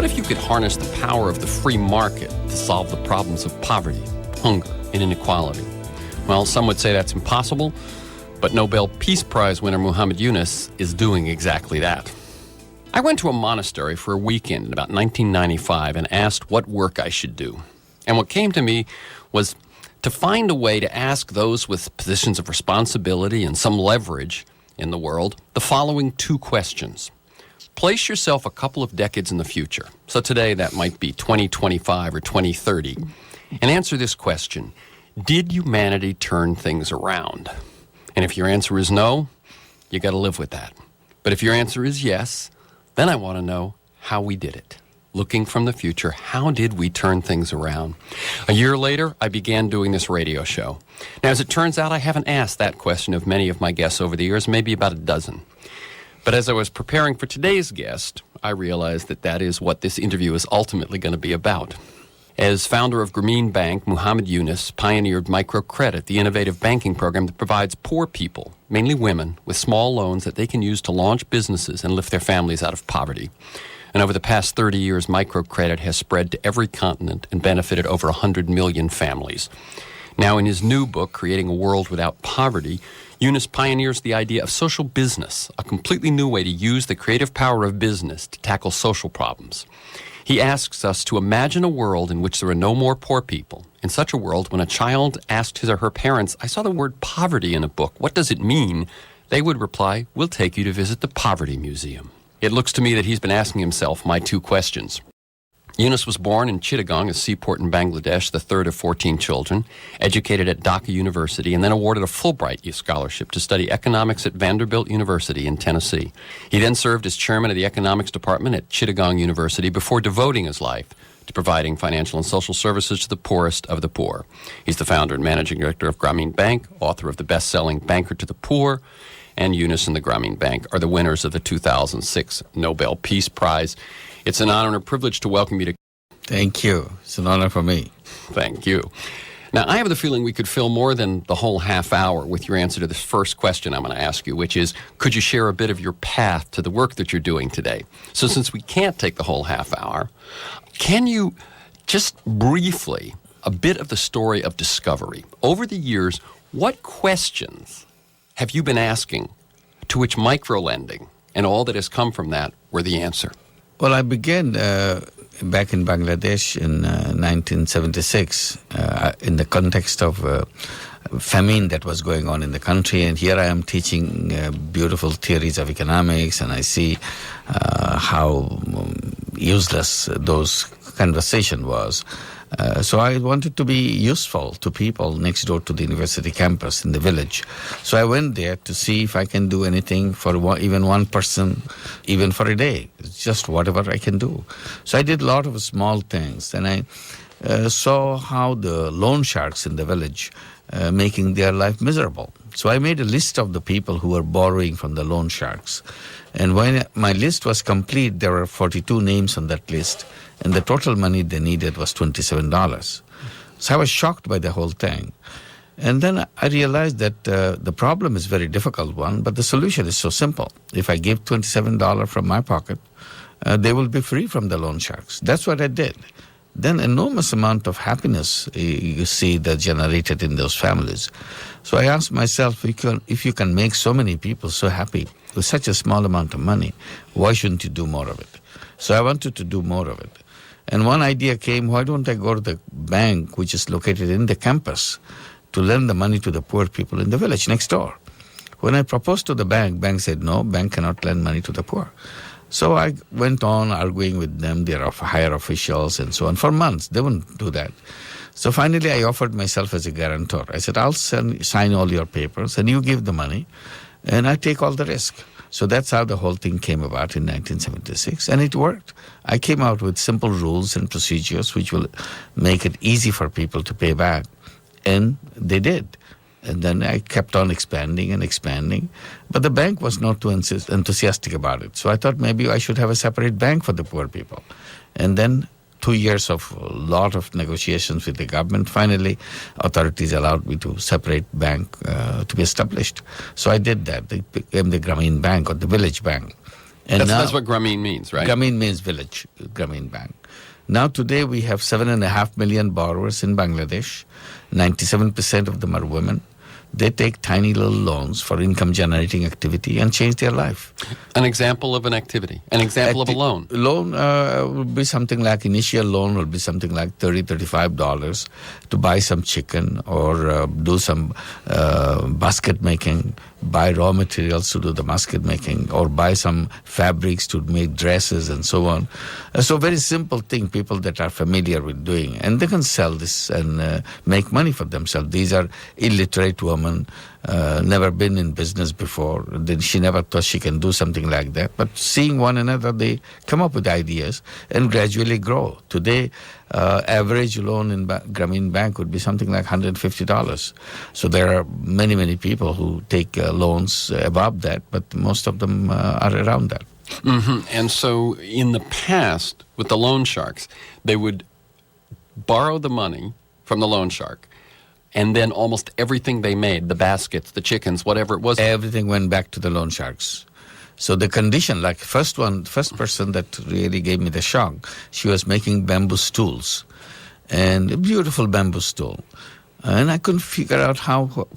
What if you could harness the power of the free market to solve the problems of poverty, hunger, and inequality? Well, some would say that's impossible, but Nobel Peace Prize winner Muhammad Yunus is doing exactly that. I went to a monastery for a weekend in about 1995 and asked what work I should do. And what came to me was to find a way to ask those with positions of responsibility and some leverage in the world the following two questions. Place yourself a couple of decades in the future. So today that might be 2025 or 2030. And answer this question. Did humanity turn things around? And if your answer is no, you got to live with that. But if your answer is yes, then I want to know how we did it. Looking from the future, how did we turn things around? A year later, I began doing this radio show. Now, as it turns out, I haven't asked that question of many of my guests over the years, maybe about a dozen. But as I was preparing for today's guest, I realized that that is what this interview is ultimately going to be about. As founder of Grameen Bank, Muhammad Yunus pioneered microcredit, the innovative banking program that provides poor people, mainly women, with small loans that they can use to launch businesses and lift their families out of poverty. And over the past 30 years, microcredit has spread to every continent and benefited over 100 million families. Now, in his new book, Creating a World Without Poverty, Yunus pioneers the idea of social business, a completely new way to use the creative power of business to tackle social problems. He asks us to imagine a world in which there are no more poor people. In such a world, when a child asked his or her parents, "I saw the word poverty in a book, what does it mean?" they would reply, "We'll take you to visit the Poverty Museum." It looks to me that he's been asking himself my two questions. Yunus was born in Chittagong, a seaport in Bangladesh, the third of 14 children, educated at Dhaka University, and then awarded a Fulbright scholarship to study economics at Vanderbilt University in Tennessee. He then served as chairman of the economics department at Chittagong University before devoting his life to providing financial and social services to the poorest of the poor. He's the founder and managing director of Grameen Bank, author of the best-selling Banker to the Poor, and Yunus and the Grameen Bank are the winners of the 2006 Nobel Peace Prize. It's an honor and a privilege to welcome you to... Thank you. It's an honor for me. Thank you. Now, I have the feeling we could fill more than the whole half hour with your answer to this first question I'm going to ask you, which is, could you share a bit of your path to the work that you're doing today? So since we can't take the whole half hour, can you just briefly, a bit of the story of discovery? Over the years, what questions have you been asking to which microlending and all that has come from that were the answer? Well, I began back in Bangladesh in 1976 in the context of famine that was going on in the country. And here I am teaching beautiful theories of economics, and I see how useless those conversation was. So I wanted to be useful to people next door to the university campus in the village. So I went there to see if I can do anything for even one person, even for a day. It's just whatever I can do. So I did a lot of small things, and I saw how the loan sharks in the village making their life miserable. So I made a list of the people who were borrowing from the loan sharks. And when my list was complete, there were 42 names on that list, and the total money they needed was $27. So I was shocked by the whole thing. And then I realized that the problem is a very difficult one, but the solution is so simple. If I give $27 from my pocket, they will be free from the loan sharks. That's what I did. Then enormous amount of happiness you see that generated in those families. So I asked myself, if you can make so many people so happy with such a small amount of money, why shouldn't you do more of it? So I wanted to do more of it. And one idea came, why don't I go to the bank, which is located in the campus, to lend the money to the poor people in the village next door? When I proposed to the bank said, no, bank cannot lend money to the poor. So I went on arguing with them, their higher officials and so on, for months. They wouldn't do that. So finally I offered myself as a guarantor. I said, I'll sign all your papers and you give the money and I take all the risk. So that's how the whole thing came about in 1976, and it worked. I came out with simple rules and procedures which will make it easy for people to pay back, and they did. And then I kept on expanding and expanding, but the bank was not too enthusiastic about it. So I thought maybe I should have a separate bank for the poor people. And then 2 years of a lot of negotiations with the government, finally authorities allowed me to separate bank to be established. So I did that. It became the Grameen Bank, or the village bank. And that's what Grameen means, right? Grameen means village, Grameen Bank. Now today we have 7.5 million borrowers in Bangladesh. 97% of them are women. They take tiny little loans for income-generating activity and change their life. An example of an activity, an example of a loan. Loan would be something like, initial loan would be something like $30, $35 to buy some chicken or do some basket making, buy raw materials to do the basket making, or buy some fabrics to make dresses and so on. So very simple thing people that are familiar with doing. And they can sell this and make money for themselves. These are illiterate women, never been in business before. Then she never thought she can do something like that. But seeing one another, they come up with ideas and gradually grow. Today, average loan in Grameen Bank would be something like $150. So there are many, many people who take loans above that, but most of them are around that. Mm-hmm. And so in the past, with the loan sharks, they would borrow the money from the loan shark, and then almost everything they made, the baskets, the chickens, whatever it was, everything went back to the loan sharks. So the condition, like first person that really gave me the shock, she was making bamboo stools, and a beautiful bamboo stool. And I couldn't figure out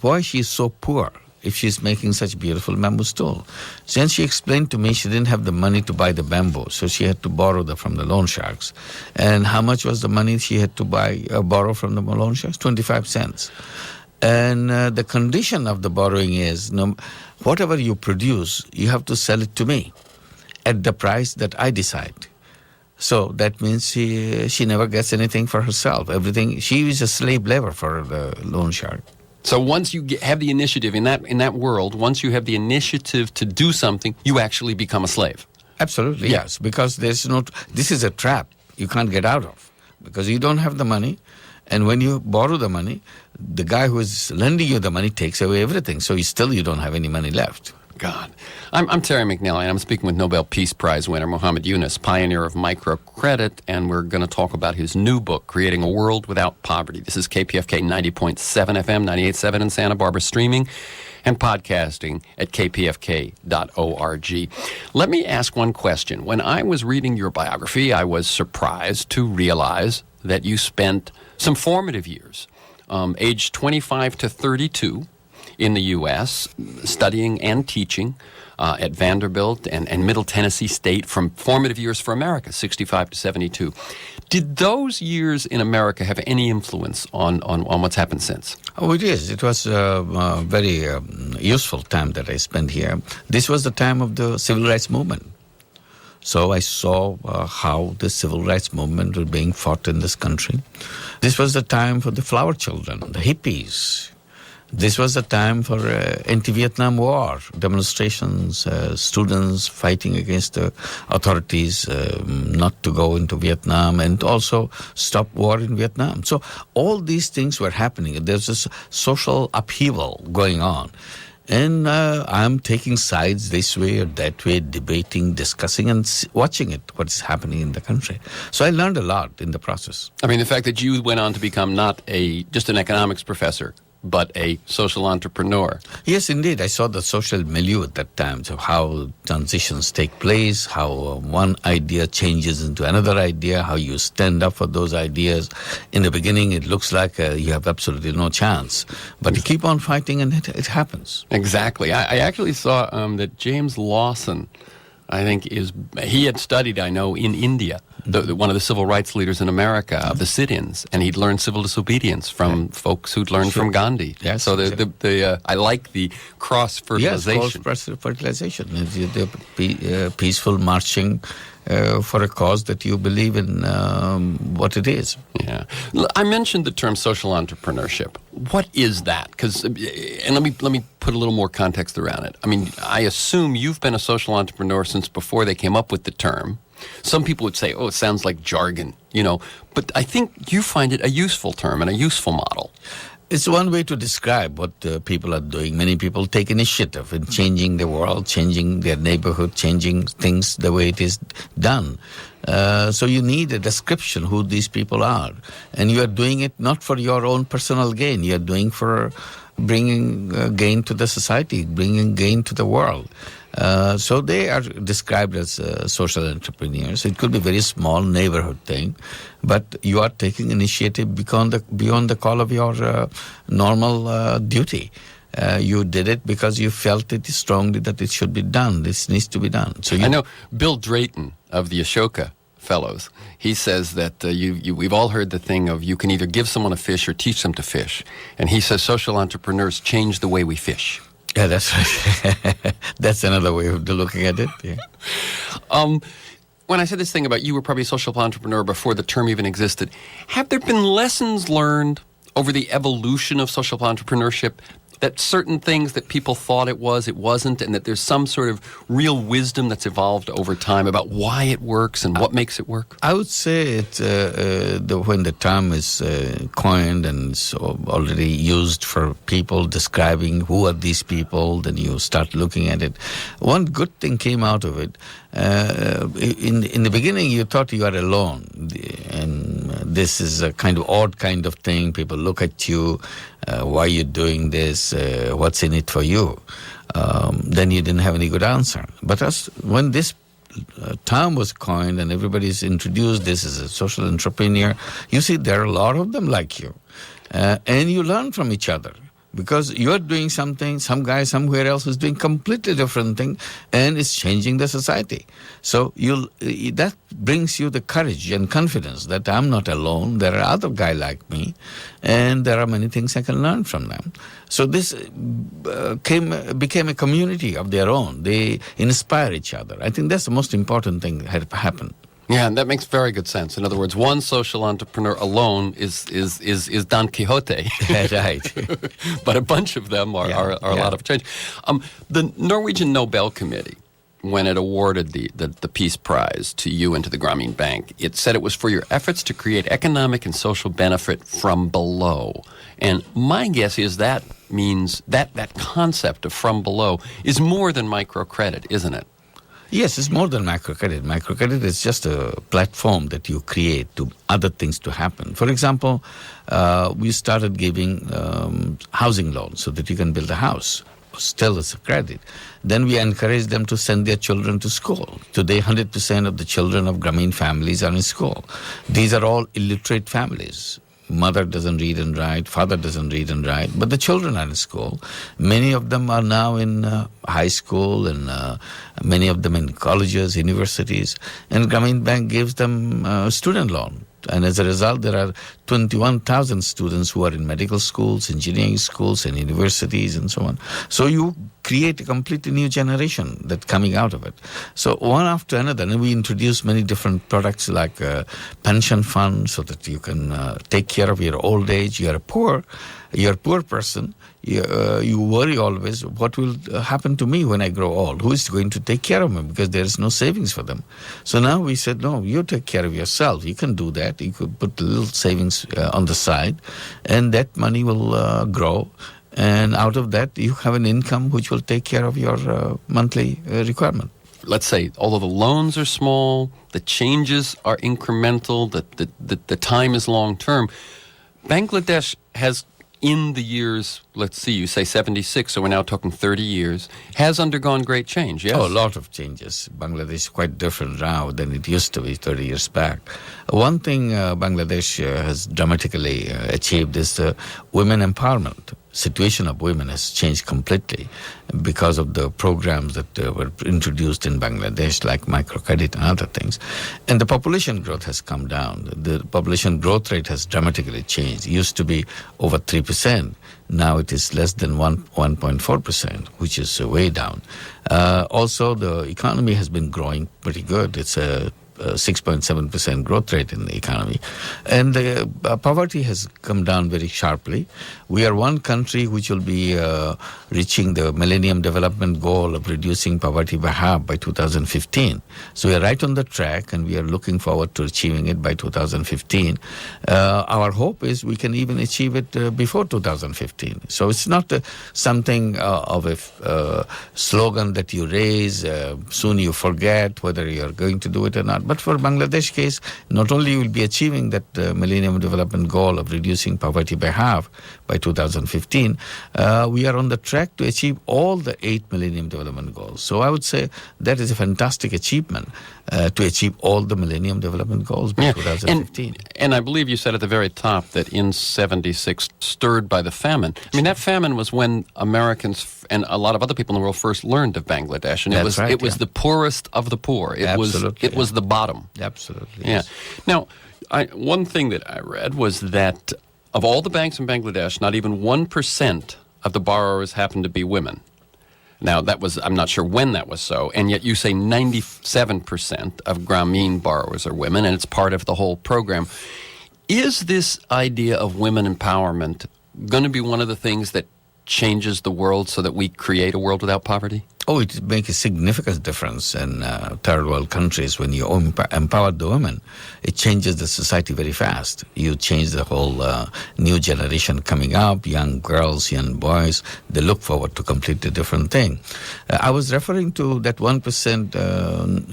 why she's so poor if she's making such beautiful bamboo stool. So then she explained to me she didn't have the money to buy the bamboo, so she had to borrow from the loan sharks. And how much was the money she had to borrow from the loan sharks? 25 cents. And the condition of the borrowing is, whatever you produce, you have to sell it to me at the price that I decide. So that means she never gets anything for herself. Everything, she is a slave labor for the loan shark. So once you have the initiative in that world, once you have the initiative to do something, you actually become a slave. Absolutely, yes, because this is a trap you can't get out of, because you don't have the money, and when you borrow the money, the guy who is lending you the money takes away everything, so you don't have any money left. God. I'm Terry McNally, and I'm speaking with Nobel Peace Prize winner Muhammad Yunus, pioneer of microcredit, and we're going to talk about his new book, Creating a World Without Poverty. This is KPFK 90.7 FM, 98.7 in Santa Barbara, streaming and podcasting at kpfk.org. Let me ask one question. When I was reading your biography, I was surprised to realize that you spent some formative years, age 25 to 32, in the U.S., studying and teaching at Vanderbilt and Middle Tennessee State, from formative years for America, 65 to 72. Did those years in America have any influence on what's happened since? Oh, it is. It was a very useful time that I spent here. This was the time of the civil rights movement. So I saw how the civil rights movement was being fought in this country. This was the time for the flower children, the hippies. This was the time for anti-Vietnam War demonstrations, students fighting against the authorities not to go into Vietnam, and also stop war in Vietnam. So all these things were happening. There's this social upheaval going on. And I'm taking sides this way or that way, debating, discussing, and watching what's happening in the country. So I learned a lot in the process. I mean, the fact that you went on to become not just an economics professor, but a social entrepreneur. Yes, indeed. I saw the social milieu at that time, so how transitions take place, how one idea changes into another idea, how you stand up for those ideas. In the beginning, it looks like you have absolutely no chance, but you keep on fighting and it happens. Exactly. I actually saw that James Lawson, I think, he had studied, I know, in India, one of the civil rights leaders in America, of the sit-ins, and he'd learned civil disobedience from folks who'd learned from Gandhi. Yes. So I like the cross-fertilization. Yes, cross-fertilization. The peaceful marching for a cause that you believe in what it is. Yeah. I mentioned the term social entrepreneurship. What is that? And let me put a little more context around it. I mean, I assume you've been a social entrepreneur since before they came up with the term. Some people would say, oh, it sounds like jargon, but I think you find it a useful term and a useful model. It's one way to describe what people are doing. Many people take initiative in changing the world, changing their neighborhood, changing things the way it is done. So you need a description who these people are. And you are doing it not for your own personal gain. You are doing for bringing gain to the society, bringing gain to the world. So they are described as social entrepreneurs. It could be a very small neighborhood thing, but you are taking initiative beyond the call of your normal duty. You did it because you felt it strongly that it should be done. This needs to be done. So I know Bill Drayton of the Ashoka Fellows, he says that we've all heard the thing of you can either give someone a fish or teach them to fish. And he says social entrepreneurs change the way we fish. Yeah, that's right. That's another way of looking at it. Yeah. When I said this thing about you were probably a social entrepreneur before the term even existed, have there been lessons learned over the evolution of social entrepreneurship, that certain things that people thought it wasn't, and that there's some sort of real wisdom that's evolved over time about why it works and what makes it work? I would say it's when the term is coined and so already used for people describing who are these people, then you start looking at it. One good thing came out of it. In the beginning, you thought you are alone, and this is a kind of odd kind of thing. People look at you, why are you doing this? What's in it for you? Then you didn't have any good answer. But when this term was coined and everybody's introduced this as a social entrepreneur, you see there are a lot of them like you, and you learn from each other. Because you're doing something, some guy somewhere else is doing completely different thing, and it's changing the society. So that brings you the courage and confidence that I'm not alone. There are other guys like me, and there are many things I can learn from them. So this became a community of their own. They inspire each other. I think that's the most important thing that happened. Yeah, and that makes very good sense. In other words, one social entrepreneur alone is Don Quixote. Right. But a bunch of them are a lot of change. The Norwegian Nobel Committee, when it awarded the Peace Prize to you and to the Grameen Bank, it said it was for your efforts to create economic and social benefit from below. And my guess is that means that concept of from below is more than microcredit, isn't it? Yes, it's more than microcredit. Microcredit is just a platform that you create to other things to happen. For example, we started giving housing loans so that you can build a house. Still, it's a credit. Then we encourage them to send their children to school. Today, 100% of the children of Grameen families are in school. These are all illiterate families. Mother doesn't read and write, father doesn't read and write, but the children are in school. Many of them are now in high school, and many of them in colleges, universities. And Grameen Bank gives them a student loan. And as a result, there are 21,000 students who are in medical schools, engineering schools, and universities, and so on. So you create a completely new generation that's coming out of it. So one after another, and we introduce many different products like pension funds so that you can take care of your old age. You're a poor person. You worry always, what will happen to me when I grow old? Who is going to take care of me? Because there is no savings for them. So now we said, no, you take care of yourself. You can do that. You could put a little savings on the side, and that money will grow. And out of that, you have an income which will take care of your monthly requirement. Let's say, although the loans are small, the changes are incremental, the time is long-term, Bangladesh has, in the years, let's see, you say 76, so we're now talking 30 years, has undergone great change, yes? Oh, a lot of changes. Bangladesh is quite different now than it used to be 30 years back. One thing Bangladesh has dramatically achieved is women empowerment. Situation of women has changed completely because of the programs that were introduced in Bangladesh, like microcredit and other things. And the population growth has come down. The population growth rate has dramatically changed. It used to be over 3%. Now it is less than 1.4%, which is way down. Also, the economy has been growing pretty good. It's a 6.7% growth rate in the economy. And the poverty has come down very sharply. We are one country which will be reaching the Millennium Development Goal of reducing poverty by half by 2015. So we are right on the track, and we are looking forward to achieving it by 2015. Our hope is we can even achieve it before 2015. So it's not something of a slogan that you raise, soon you forget whether you're going to do it or not. But for Bangladesh case, not only you will be achieving that Millennium Development Goal of reducing poverty by half by 2015, we are on the track to achieve all the 8 Millennium Development Goals. So I would say that is a fantastic achievement to achieve all the Millennium Development Goals by 2015. And I believe you said at the very top that in 76, stirred by the famine. I mean, that famine was when Americans and a lot of other people in the world first learned of Bangladesh, and it was the poorest of the poor. It was the bottom. Absolutely. Yeah. Yes. Now, one thing that I read was that of all the banks in Bangladesh, not even 1% of the borrowers happened to be women. Now, I'm not sure when that was so, and yet you say 97% of Grameen borrowers are women, and it's part of the whole program. Is this idea of women empowerment going to be one of the things that changes the world so that we create a world without poverty? Oh, it makes a significant difference in third world countries. When you empower the women, it changes the society very fast. You change the whole new generation coming up, young girls, young boys. They look forward to completely different thing. I was referring to that 1%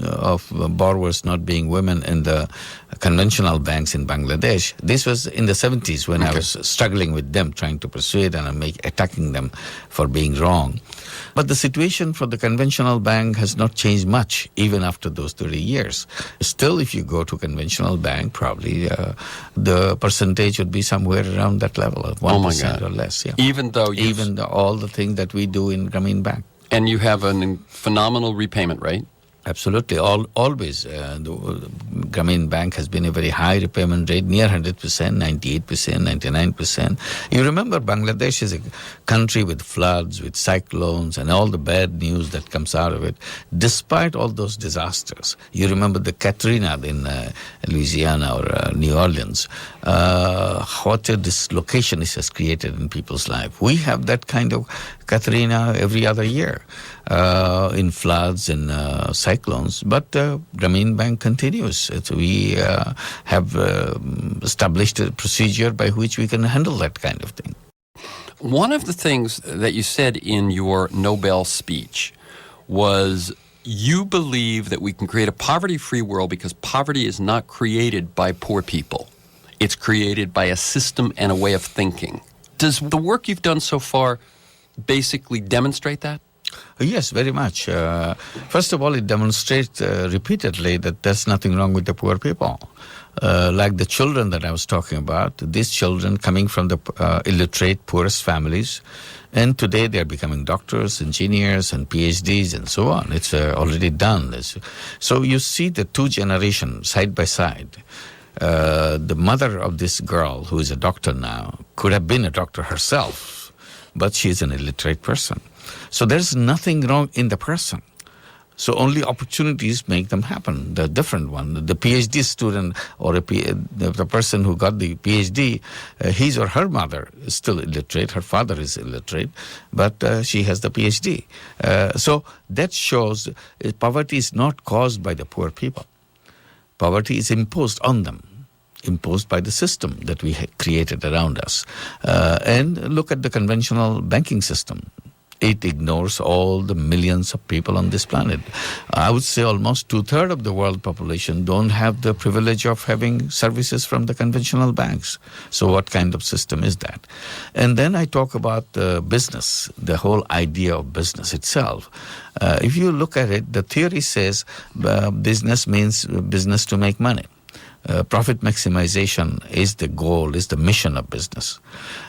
of borrowers not being women in the conventional banks in Bangladesh. This was in the 70s when I was struggling with them, trying to persuade and attacking them for being wrong. But the situation for the conventional bank has not changed much, even after those 30 years. Still, if you go to conventional bank, probably the percentage would be somewhere around that level of 1% or less. Yeah. Even though all the things that we do in Grameen Bank. And you have a phenomenal repayment rate. Absolutely. Always. The Grameen Bank has been a very high repayment rate, near 100%, 98%, 99%. You remember Bangladesh is a country with floods, with cyclones, and all the bad news that comes out of it. Despite all those disasters, you remember the Katrina in Louisiana or New Orleans, what a dislocation it has created in people's life. We have that kind of Katrina every other year in floods and cyclones, but Grameen Bank continues. We have established a procedure by which we can handle that kind of thing. One of the things that you said in your Nobel speech was you believe that we can create a poverty-free world because poverty is not created by poor people. It's created by a system and a way of thinking. Does the work you've done so far basically demonstrate that? Yes, very much. First of all, it demonstrates repeatedly that there's nothing wrong with the poor people. Like the children that I was talking about, these children coming from the illiterate, poorest families, and today they're becoming doctors, engineers, and PhDs, and so on. It's already done. So you see the two generations side by side. The mother of this girl, who is a doctor now, could have been a doctor herself, but she's an illiterate person. So there's nothing wrong in the person. So only opportunities make them happen, the different one. The PhD student or the person who got the PhD, his or her mother is still illiterate, her father is illiterate, but she has the PhD. So that shows poverty is not caused by the poor people. Poverty is imposed on them, imposed by the system that we created around us. And look at the conventional banking system. It ignores all the millions of people on this planet. I would say almost 2/3 of the world population don't have the privilege of having services from the conventional banks. So what kind of system is that? And then I talk about business, the whole idea of business itself. If you look at it, the theory says business means business to make money. Profit maximization is the goal, is the mission of business.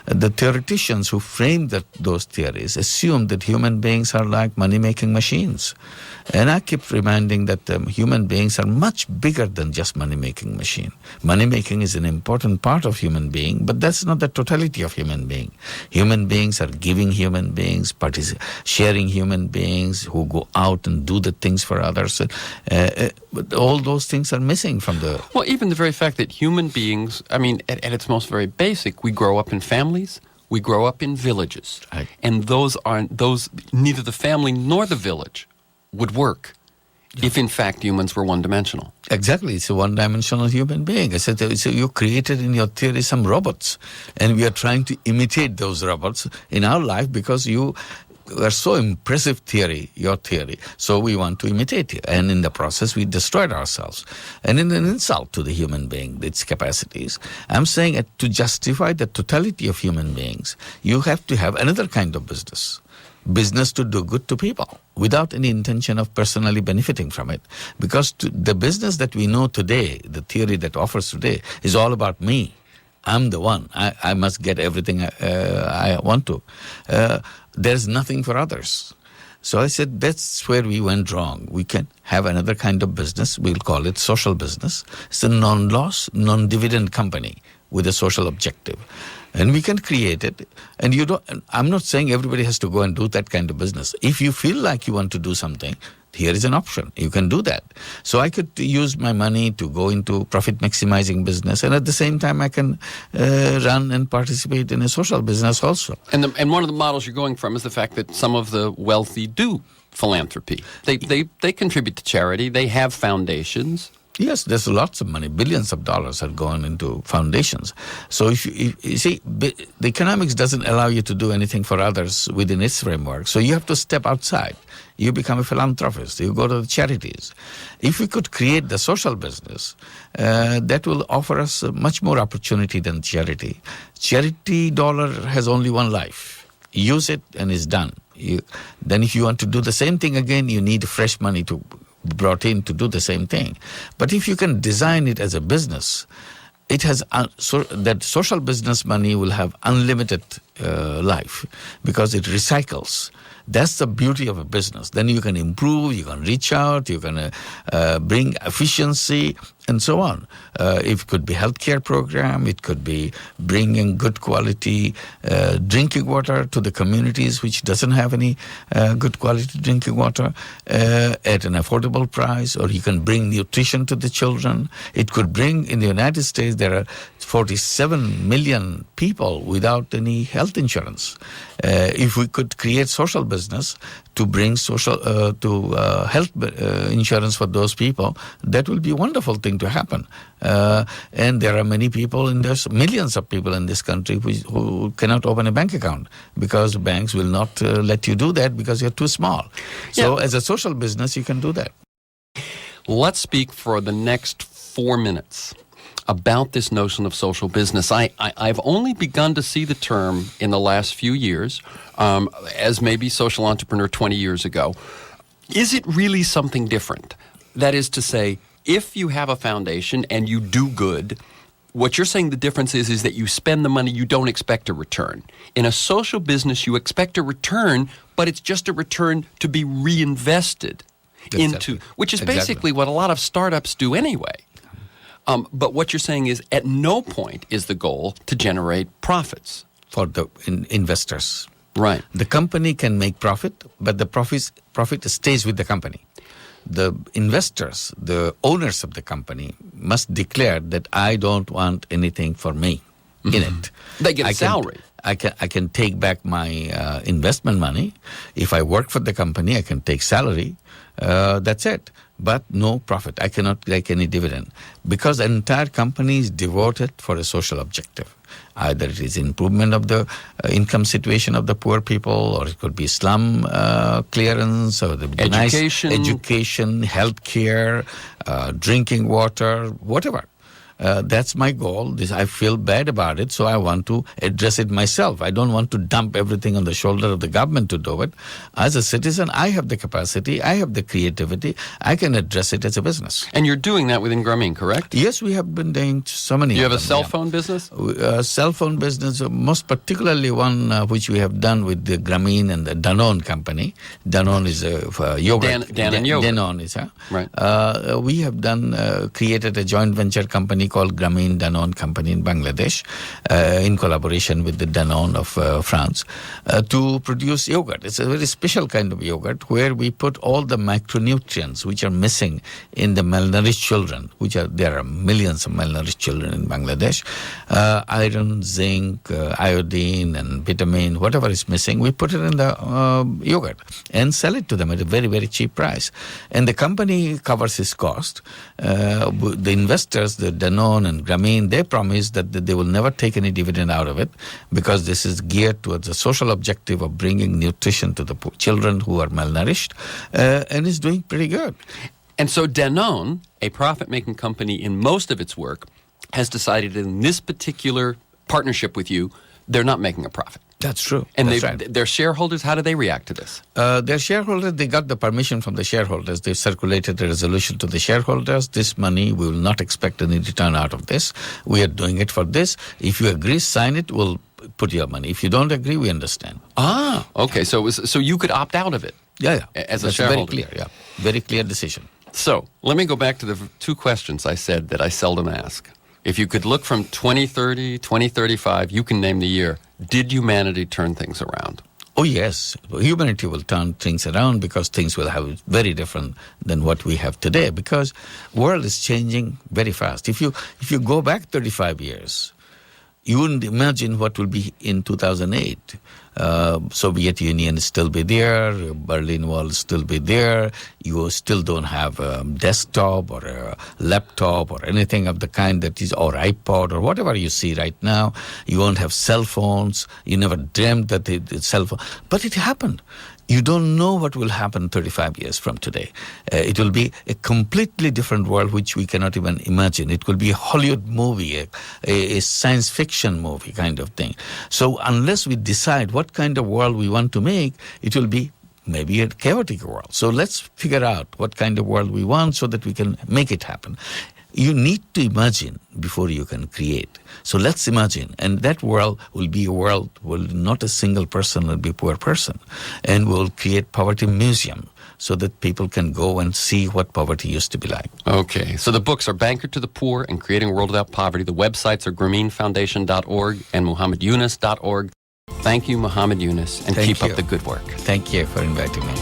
The theoreticians who framed those theories assume that human beings are like money-making machines. And I keep reminding that human beings are much bigger than just money-making machine. Money-making is an important part of human being, but that's not the totality of human being. Human beings are giving human beings, sharing human beings who go out and do the things for others. But all those things are missing from the... Well, even the very fact that human beings, I mean, at its most very basic, we grow up in families, we grow up in villages. Right. And neither the family nor the village would work if, in fact, humans were one-dimensional. Exactly. It's a one-dimensional human being. I said, so you created in your theory some robots, and we are trying to imitate those robots in our life because you are so impressive your theory, so we want to imitate you. And in the process, we destroyed ourselves. And in an insult to the human being, its capacities, I'm saying to justify the totality of human beings, you have to have another kind of business. Business to do good to people without any intention of personally benefiting from it. Because the business that we know today, the theory that offers today, is all about me. I'm the one. I must get everything I want to. There's nothing for others. So I said, that's where we went wrong. We can have another kind of business. We'll call it social business. It's a non-loss, non-dividend company with a social objective. And we can create it. And I'm not saying everybody has to go and do that kind of business. If you feel like you want to do something, here is an option. You can do that. So I could use my money to go into profit maximizing business, and at the same time I can run and participate in a social business also. And one of the models you're going from is the fact that some of the wealthy do philanthropy. They contribute to charity. They have foundations. Yes, there's lots of money. Billions of dollars have gone into foundations. So if you see, the economics doesn't allow you to do anything for others within its framework. So you have to step outside. You become a philanthropist. You go to the charities. If we could create the social business, that will offer us much more opportunity than charity. Charity dollar has only one life. Use it and it's done. Then if you want to do the same thing again, you need fresh money to brought in to do the same thing. But if you can design it as a business, it has that social business money will have unlimited life because it recycles. That's the beauty of a business. Then you can improve, you can reach out, you can bring efficiency and so on. It could be healthcare program, it could be bringing good quality drinking water to the communities which doesn't have any good quality drinking water at an affordable price, or you can bring nutrition to the children. It could bring, in the United States, there are 47 million people without any health insurance. If we could create social business to bring social health insurance for those people, that will be a wonderful thing to happen. And there are many people millions of people in this country who cannot open a bank account because banks will not let you do that because you're too small. So as a social business, you can do that. Let's speak for the next 4 minutes about this notion of social business. I've only begun to see the term in the last few years, as maybe social entrepreneur 20 years ago. Is it really something different? That is to say, if you have a foundation and you do good, what you're saying the difference is that you spend the money, you don't expect a return. In a social business, you expect a return, but it's just a return to be reinvested into, which is basically what a lot of startups do anyway. But what you're saying is at no point is the goal to generate profits. For the investors. Right. The company can make profit, but the profit stays with the company. The investors, the owners of the company, must declare that I don't want anything for me in it. They get a salary. I can take back my investment money. If I work for the company, I can take salary. That's it. But no profit. I cannot take any dividend because the entire company is devoted for a social objective. Either it is improvement of the income situation of the poor people, or it could be slum clearance, or the education, healthcare, drinking water, whatever. That's my goal. I feel bad about it, so I want to address it myself. I don't want to dump everything on the shoulder of the government to do it. As a citizen, I have the capacity, I have the creativity, I can address it as a business. And you're doing that within Grameen, correct? Yes, we have been doing so many. You have a cell phone business? Cell phone business, most particularly one which we have done with the Grameen and the Danone company. Danone is a yogurt. Danone is, right. We have created a joint venture company called Grameen Danone Company in Bangladesh, in collaboration with the Danone of France, to produce yogurt. It's a very special kind of yogurt where we put all the micronutrients which are missing in the malnourished children, there are millions of malnourished children in Bangladesh. Iron, zinc, iodine, and vitamin, whatever is missing, we put it in the yogurt and sell it to them at a very, very cheap price. And the company covers its cost. The investors, the Danone Danone and Grameen, they promise that they will never take any dividend out of it because this is geared towards the social objective of bringing nutrition to the children who are malnourished, and is doing pretty good. And so Danone, a profit-making company in most of its work, has decided in this particular partnership with you, they're not making a profit. That's true. And That's right. Their shareholders, how do they react to this? Their shareholders, they got the permission from the shareholders. They circulated a resolution to the shareholders. This money, we will not expect any return out of this. We are doing it for this. If you agree, sign it, we'll put your money. If you don't agree, we understand. Ah, okay. So you could opt out of it. Yeah. As a shareholder. Very clear, yeah. Very clear decision. So let me go back to the two questions I said that I seldom ask. If you could look from 2030, 2035, you can name the year. Did humanity turn things around? Oh, yes. Humanity will turn things around because things will have very different than what we have today because world is changing very fast. If you go back 35 years, you wouldn't imagine what will be in 2008. Soviet Union still be there, Berlin Wall still be there, you still don't have a desktop or a laptop or anything of the kind that is, or iPod or whatever you see right now. You won't have cell phones, you never dreamt that it's cell phone, but it happened. You don't know what will happen 35 years from today. It will be a completely different world which we cannot even imagine. It will be a Hollywood movie, a science fiction movie kind of thing. So unless we decide what kind of world we want to make, it will be maybe a chaotic world. So let's figure out what kind of world we want so that we can make it happen. You need to imagine before you can create. So let's imagine. And that world will be a world where not a single person will be a poor person. And we'll create poverty museum so that people can go and see what poverty used to be like. Okay. So the books are Banker to the Poor and Creating a World Without Poverty. The websites are GrameenFoundation.org and MuhammadYunus.org. Thank you, Muhammad Yunus, and keep up the good work. Thank you for inviting me.